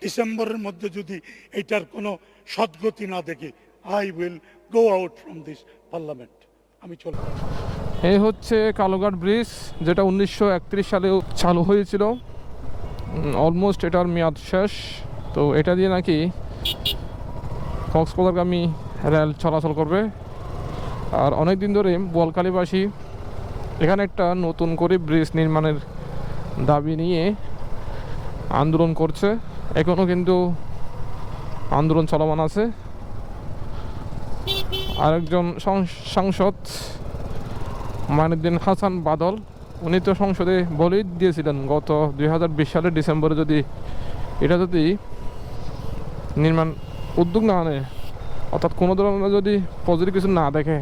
ডিসেম্বরের মধ্যে যদি এটার কোনো সদ্গতি না দেখি, I will go out from this parliament. আমি চলে। এই হচ্ছে কালুঘাট ব্রিজ, যেটা 1931 সালে চালু হয়েছিল। অলমোস্ট এটার মেয়াদ শেষ। তো এটা দিয়ে নাকি কক্সবাজারগামী রেল চলাচল করবে। আর অনেক দিন ধরে বোয়ালখালীবাসী এখানে একটা নতুন করে ব্রিজ নির্মাণের দাবি নিয়ে আন্দোলন করছে। এখনও কিন্তু আন্দোলন চলমান আছে। আরেকজন সাংসদ মাইনুদ্দিন হাসান বাদল, উনি তো সংসদে বলেই দিয়েছিলেন গত 2020 সালের ডিসেম্বরে এটা যদি নির্মাণ উদ্যোগ না নেয়, অর্থাৎ কোনো ধরনের যদি পজিটিভ কিছু না দেখে,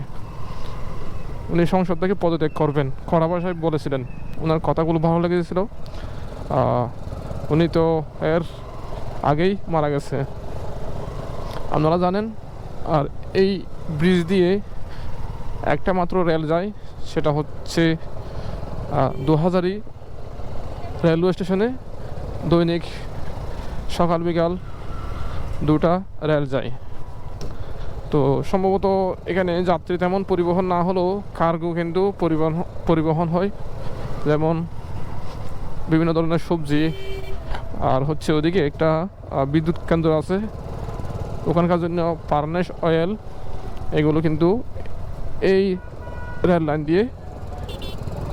উনি সংসদ থেকে পদত্যাগ করবেন, কড়া ভাষায় বলেছিলেন। ওনার কথাগুলো ভালো লেগেছিল। উনি তো এর আগেই মারা গেছে, আপনারা জানেন। আর এই ব্রিজ দিয়ে একটা মাত্র রেল যায়, সেটা হচ্ছে 2000 রেলওয়ে স্টেশনে দৈনিক সকাল বিকাল 2টা রেল যায়। তো সম্ভবত এখানে যাত্রী তেমন পরিবহন না হলেও কার্গো কিন্তু পরিবহন হয়, যেমন বিভিন্ন ধরনের সবজি। আর হচ্ছে ওদিকে একটা বিদ্যুৎ কেন্দ্র আছে, ওখানকার জন্য ফার্নেস অয়েল, এগুলো কিন্তু এই রেল লাইন দিয়ে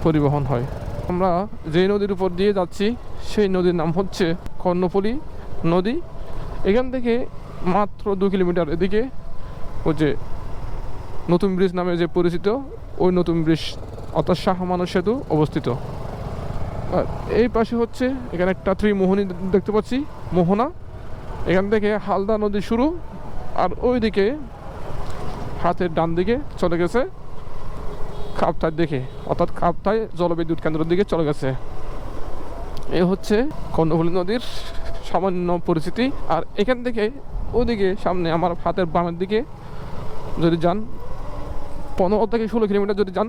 পরিবহন হয়। আমরা যেই নদীর উপর দিয়ে যাচ্ছি সেই নদীর নাম হচ্ছে কর্ণফুলী নদী। এখান থেকে মাত্র 2 কিলোমিটার এদিকে ওই যে নতুন ব্রিজ নামে যে পরিচিত, ওই নতুন ব্রিজ অর্থাৎ শাহ আমানত সেতু অবস্থিত। আর এই পাশে হচ্ছে এখানে একটা ত্রিমোহনী দেখতে পাচ্ছি, মোহনা। এখান থেকে হালদা নদী শুরু, আর ওই দিকে হাতের ডান দিকে চলে গেছে কাপ্তাই দিকে, অর্থাৎ কাপ্তাই জলবিদ্যুৎ কেন্দ্রের দিকে চলে গেছে। এই হচ্ছে কর্ণফুলী নদীর সামান্য পরিস্থিতি। আর এখান থেকে ওদিকে সামনে আমার হাতের বামের দিকে যদি যান, 15 থেকে 16 কিলোমিটার যদি যান,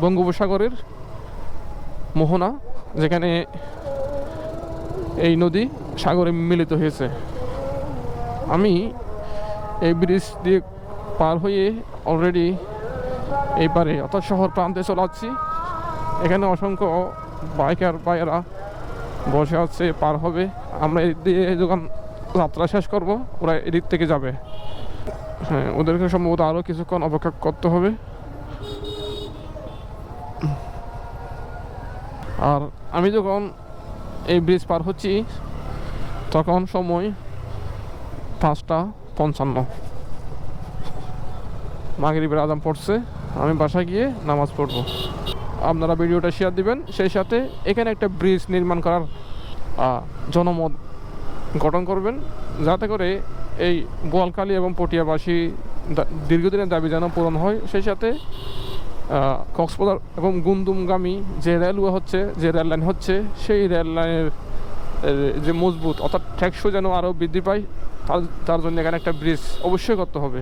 বঙ্গোপসাগরের মোহনা, যেখানে এই নদী সাগরে মিলিত হয়েছে। আমি এই ব্রিজ দিয়ে পার হয়ে অলরেডি এই পারে অর্থাৎ শহর প্রান্তে চলে যাচ্ছি। এখানে অসংখ্য বাইকার ভাইয়েরা বসে আছে, পার হবে। আমরা এদিক দিয়ে যখন যাত্রা শেষ করব, ওরা এদিক থেকে যাবে। হ্যাঁ, ওদেরকে সম্ভবত আরও কিছুক্ষণ অপেক্ষা করতে হবে। আর আমি যখন এই ব্রিজ পার হচ্ছি তখন সময় 5:55, মাগরিবের আজান পড়ছে। আমি বাসায় গিয়ে নামাজ পড়ব। আপনারা ভিডিওটা শেয়ার দিবেন, সেই সাথে এখানে একটা ব্রিজ নির্মাণ করার জনমত গঠন করবেন, যাতে করে এই বোয়ালখালী এবং পটিয়াবাসী দীর্ঘদিনের দাবি যেন পূরণ হয়। সেই সাথে কক্সবাজার এবং গুমদুমগামী যে রেলওয়ে হচ্ছে, যে রেল লাইন হচ্ছে, সেই রেল লাইনের যে মজবুত অর্থাৎ টেকসই যেন আরও বৃদ্ধি পায়, তার জন্য এখানে একটা ব্রিজ অবশ্যই করতে হবে।